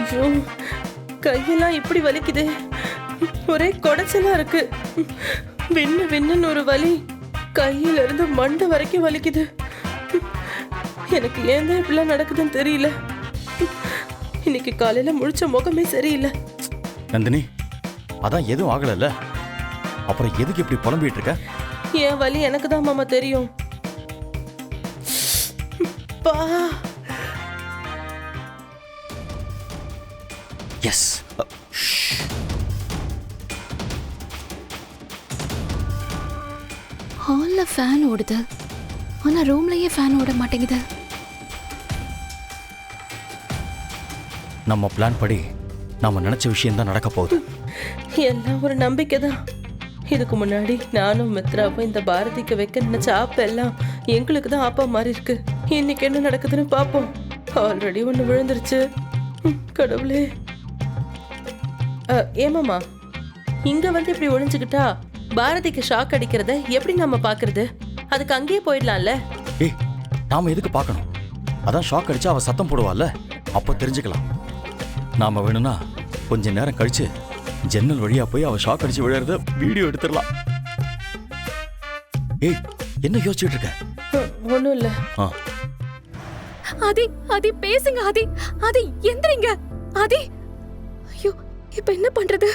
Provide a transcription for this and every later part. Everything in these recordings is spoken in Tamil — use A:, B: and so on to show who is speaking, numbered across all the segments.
A: ஐயோ, கையெல்லாம் இப்படி வலிக்குது. ஒரே குடைச்சலா இருக்கு. விண்ணு விண்ணுன்னு ஒரு வலி. கையில இருந்து மண்டை வரைக்கும் வலிக்குது. எனக்கு ஏன் தான் இப்படிலாம் நடக்குதுன்னு தெரியல. இன்னைக்கு காலையில முழிச்ச முகமே சரியில்லை.
B: நந்தினி, அதான் எதுவும் ஆகலல்ல, அப்புறம் எதுக்கு இப்படி புலம்பிட்டு இருக்க?
A: என் வலி எனக்கு தான் மாமா தெரியும். பா
B: எஸ்.
C: ஹால்ல ஃபேன் ஓடுது, ஆனா ரூம்லயே ஃபேன் ஓட மாட்டேங்குது.
B: நம்ம பிளான் படி நாம நினைச்ச விஷயம் தான் நடக்க போகுது.
A: எல்லாம் ஒரு நம்பிக்கை தான். இதுக்கு முன்னாடி நானும் மித்ராவும் இந்த பாரதிக்கு வைக்க நினைச்ச ஆப்ப எல்லாம் எங்களுக்கு தான் ஆப்பா மாறி இருக்கு. இன்னைக்கு என்ன நடக்குதுன்னு பாப்போம். ஆல்ரெடி ஒண்ணு விழுந்துருச்சு. கடவுளே. ஏமாமா, இங்க வந்து இப்படி ஒளிஞ்சுக்கிட்டா பாரதிக்கு ஷாக் அடிக்கிறத எப்படி நம்ம பாக்குறது? அதுக்கு அங்கேயே போயிடலாம்ல.
B: ஏய், நாம எதுக்கு பார்க்கணும்? அதான் ஷாக் அடிச்சா அவ சத்தம் போடுவாள்ல, அப்போ தெரிஞ்சுக்கலாம். நாம வேணும்னா கொஞ்ச நேரம் கழிச்சு ஜன்னல் வழியா போய் அவ ஷாக் அடிச்சு விழுறத வீடியோ எடுத்துடலாம். ஏய், என்ன யோசிச்சுட்டு இருக்க?
A: ஒண்ணும் இல்ல.
C: ஆதி, ஆதி பேசுங்க. ஆதி, ஆதி எந்திரிங்க. ஆதி, ஐயோ, இப்ப என்ன பண்றது?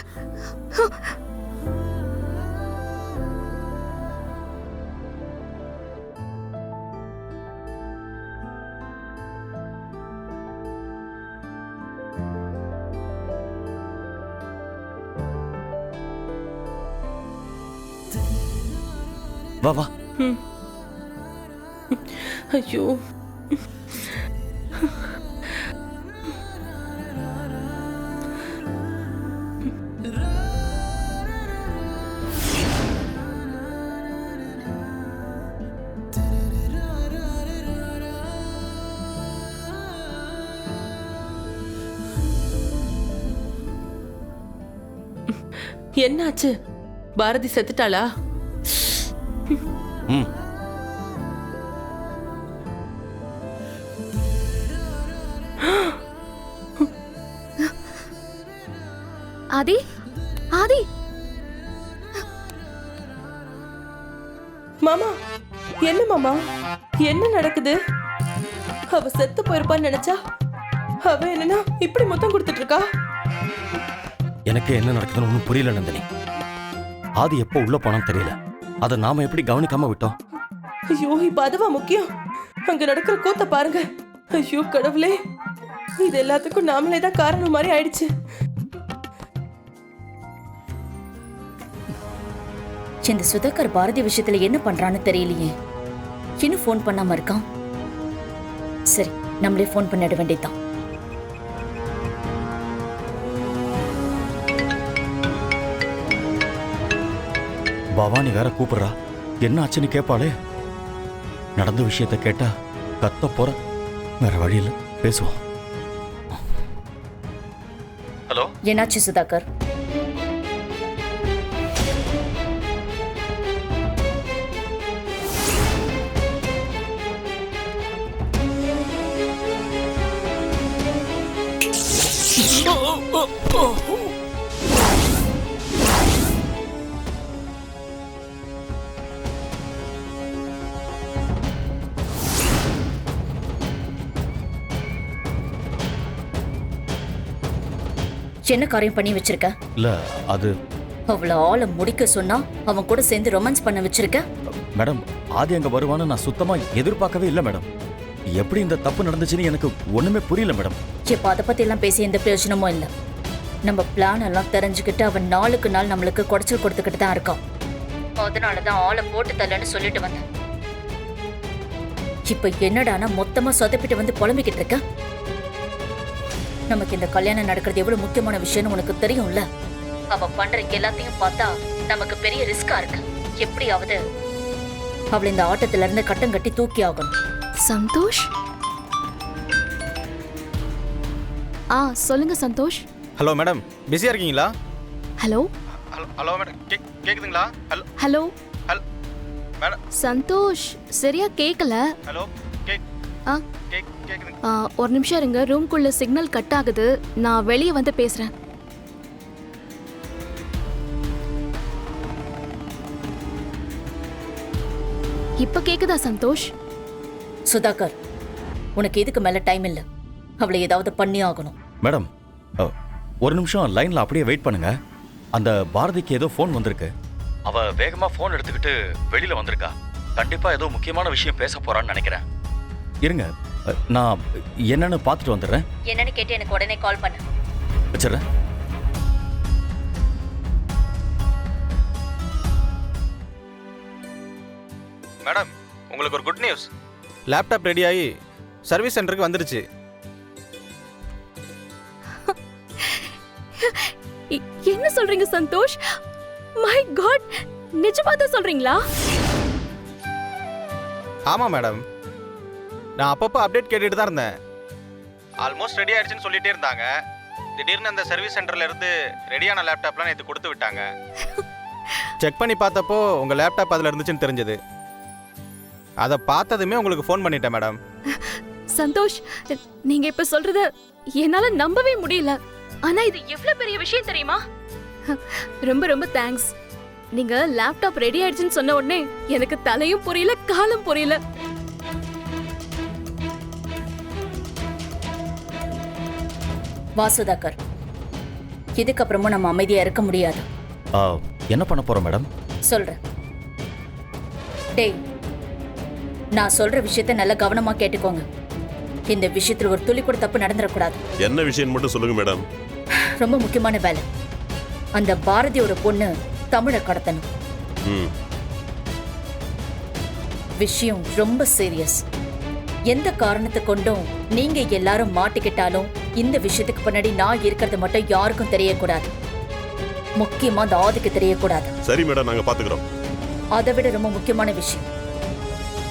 B: வா வா.
A: ஐயோ, என்னாச்சு? பாரதி செத்துட்டாளா?
C: ஆதி, ஆதி.
A: மாமா, என்ன மாமா, என்ன நடக்குது? அவ செத்து போயிருப்பான்னு நினைச்சா அவ என்னன்னா இப்படி மொத்தம் கொடுத்துட்டு இருக்கா.
B: எனக்கு என்ன நடக்குதுன்னு ஒன்றும் புரியல நந்தினி. ஆதி எப்போ உள்ள போனான்னு தெரியல. அதை நாம எப்படி கவனிக்காம விட்டோம்?
A: ஐயோ, இப்ப அதுவா முக்கியம்? அங்க நடக்கிற கூத்த பாருங்க. ஐயோ கடவுளே, இது எல்லாத்துக்கும் நாமளே தான் காரணம் மாதிரி ஆயிடுச்சு.
D: இந்த சுதாகர் பாரதி விஷயத்துல என்ன பண்றான்னு தெரியலையே. இன்னும் ஃபோன் பண்ணாம இருக்கான். சரி, நம்மளே ஃபோன் பண்ணிட வேண்டியதுதான்.
B: பவானி வேற கூப்பிடுறா. என்ன ஆச்சுன்னு கேட்பாளே. நடந்த விஷயத்த கேட்டா கத்த போற. வேற வழியில பேசுவோம். ஹலோ,
D: என்னாச்சு சுதாகர்? என்ன காரியம் பண்ணி வச்சிருக்க?
B: இல்ல, அது
D: அவளை ஆளை முடிக்க சொன்னா அவன் கூட சேர்ந்து ரொமான்ஸ் பண்ண வச்சிருக்க.
B: மேடம், ஆதி அங்க வருவான்னு நான் சுத்தமா எதிர்பார்க்கவே இல்லை மேடம். எப்படி இந்த தப்பு நடந்துச்சுன்னு எனக்கு ஒண்ணுமே புரியல மேடம்.
D: இப்ப அதை பத்தி எல்லாம் பேசி எந்த பிரயோஜனமும் இல்ல. நம்ம பிளான் எல்லாம் தெரிஞ்சுக்கிட்டு அவன் நாளுக்கு நாள் நம்மளுக்கு குடைச்சல் கொடுத்துக்கிட்டு தான் இருக்கான். அதனாலதான் ஆளை போட்டு தரலன்னு சொல்லிட்டு வந்தேன். இப்ப என்னடானா மொத்தமா சொதப்பிட்டு வந்து புலம்பிக்கிட்டு இருக்க. நமக்கு இந்த கல்யாணம் நடக்கிறது எவ்வளவு முக்கியமான விஷயம்னு உனக்கு தெரியும்ல. அவ பண்ற எல்லாத்தையும் பார்த்தா நமக்கு பெரிய ரிஸ்கா இருக்கு. எப்படியாவது அவளை இந்த ஆட்டத்துல இருந்து கட்டம் கட்டி தூக்கி ஆகணும்.
C: சந்தோஷ், சொல்லுங்க சந்தோஷ்.
E: ஹலோ மேடம், பிஸியா இருக்கீங்களா?
C: ஹலோ
E: ஹலோ மேடம், கேக்குதுங்களா? Hello
C: hello
E: hello madam.
C: Santosh, சரியா கேக்கல.
E: ஹலோ, கேக் கேக்குதுங்க.
C: ஒரு நிமிஷம் இருங்க, ரூம்குள்ள சிக்னல் கட் ஆகுது, நான் வெளியே வந்து பேசுறேன். இப்ப கேக்குதா சந்தோஷ்?
D: சுதாகர், உனக்கு இதுக்கு மேல டைம் இல்ல. அவளை ஏதாவது பண்ணி ஆகணும்.
B: மேடம் ஒரு நிமிஷம் லைன்ல அப்படியே வெயிட் பண்ணுங்க. அந்த பாரதிக்கு ஏதோ ஃபோன் வந்திருக்கு. அவ வேகமா ஃபோன் எடுத்துக்கிட்டு வெளியில வந்திருக்கா. கண்டிப்பா ஏதோ முக்கியமான விஷயம் பேச போறான்னு நினைக்கிறேன். இருங்க, நான் என்னன்னு பார்த்துட்டு வந்துடுறேன்.
D: என்னன்னு கேட்டு எனக்கு உடனே கால் பண்ணு.
B: வச்சிடுறேன்.
E: மேடம், உங்களுக்கு ஒரு குட் நியூஸ். லேப்டாப் ரெடி ஆகி சர்வீஸ் சென்டருக்கு வந்துருச்சு.
C: என்ன சொல்றீங்க சந்தோஷ்? மை காட், நிஜமா தான் சொல்றீங்களா?
E: ஆமாம் மேடம், நான் அப்பப்போ அப்டேட் கேட்டுட்டு தான் இருந்தேன். ஆல்மோஸ்ட் ரெடி ஆயிடுச்சுன்னு சொல்லிட்டே இருந்தாங்க. திடீர்னு அந்த சர்வீஸ் சென்டர்ல இருந்து ரெடியான லேப்டாப்லாம் நேற்று கொடுத்து விட்டாங்க. செக் பண்ணி பார்த்தப்போ உங்கள் லேப்டாப் அதில் இருந்துச்சுன்னு தெரிஞ்சது. அதை பார்த்ததுமே உங்களுக்கு ஃபோன் பண்ணிட்டேன் மேடம்.
C: சந்தோஷ், நீங்க இப்ப சொல்றத என்னால நம்பவே முடியல. ஆனா இது எவ்வளவு பெரிய விஷயம் தெரியுமா? ரொம்ப ரொம்ப தேங்க்ஸ். நீங்க லேப்டாப் ரெடி ஆயிடுச்சுன்னு சொன்ன உடனே எனக்கு தலையும் புரியல, காலும் புரியல.
D: வா சுதாகர், இதுக்கப்புறமும் நம்ம அமைதியா இருக்க முடியாது.
B: என்ன பண்ண போறோம் மேடம்?
D: சொல்றேன். டேய், நான் சொல்ற விஷயத்த நல்ல கவனமா கேட்டுக்கோங்க. இந்த விஷயத்துல ஒரு துளி கூட தப்பு நடந்துடக்கூடாது.
F: என்ன விஷயம் மட்டும் சொல்லுங்க மேடம்.
D: ரொம்ப முக்கியமான வேலை. அந்த பாரதியோட பொண்ணு தமிழை கடத்தணும். விஷயம் ரொம்ப சீரியஸ். எந்த காரணத்தை கொண்டும் நீங்க எல்லாரும் மாட்டிக்கிட்டாலும் இந்த விஷயத்துக்கு பின்னாடி நான் இருக்கிறது மட்டும் யாருக்கும் தெரியக்கூடாது. முக்கியமா அந்த ஆதிக்கு தெரியக்கூடாது.
F: சரி மேடம், நாங்க பாத்துக்கிறோம்.
D: அதை விட ரொம்ப முக்கியமான விஷயம்,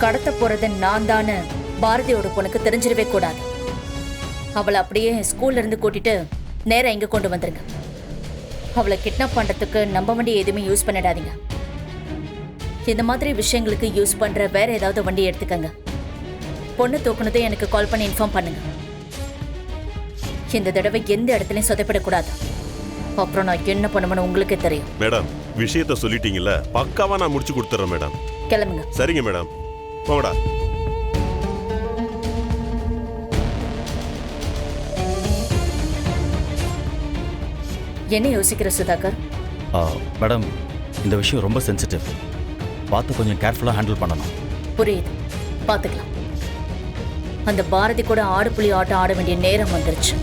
D: கடத்த போறது நான் தானே பாரதியோட பொண்ணுக்கு தெரிஞ்சிடவே கூடாது. அவளை அப்படியே ஸ்கூல்ல இருந்து கூட்டிட்டு நேரா இங்க கொண்டு வந்துருங்க. அவளை கிட்னாப் பண்றதுக்கு நம்ப வண்டி எதுவுமே யூஸ் பண்ணிடாதீங்க. இந்த மாதிரி விஷயங்களுக்கு யூஸ் பண்ற வேற ஏதாவது வண்டி எடுத்துக்கங்க. பொண்ணு தூக்குனதும் எனக்கு கால் பண்ணி இன்ஃபார்ம் பண்ணுங்க. இந்த தடவை எந்த இடத்துலயும் சொதப்படக்கூடாது. அப்புறம் நான் என்ன பண்ணுவேன்னு உங்களுக்கே தெரியும்.
F: மேடம், விஷயத்த சொல்லிட்டீங்கல்ல, பக்காவா நான் முடிச்சு கொடுத்துறேன் மேடம்.
D: கிளம்புங்க.
F: சரிங்க மேடம், போங்கடா.
D: என்ன யோசிக்கிற சுதாகர்?
B: மேடம், இந்த விஷயம் ரொம்ப சென்சிட்டிவ். பார்த்து கொஞ்சம் கேர்ஃபுல்லாக ஹேண்டில் பண்ணணும்.
D: புரியுது, பாத்துக்கலாம். அந்த பாரதி கூட ஆடு புலி ஆட்டம் ஆட வேண்டிய நேரம் வந்துருச்சு.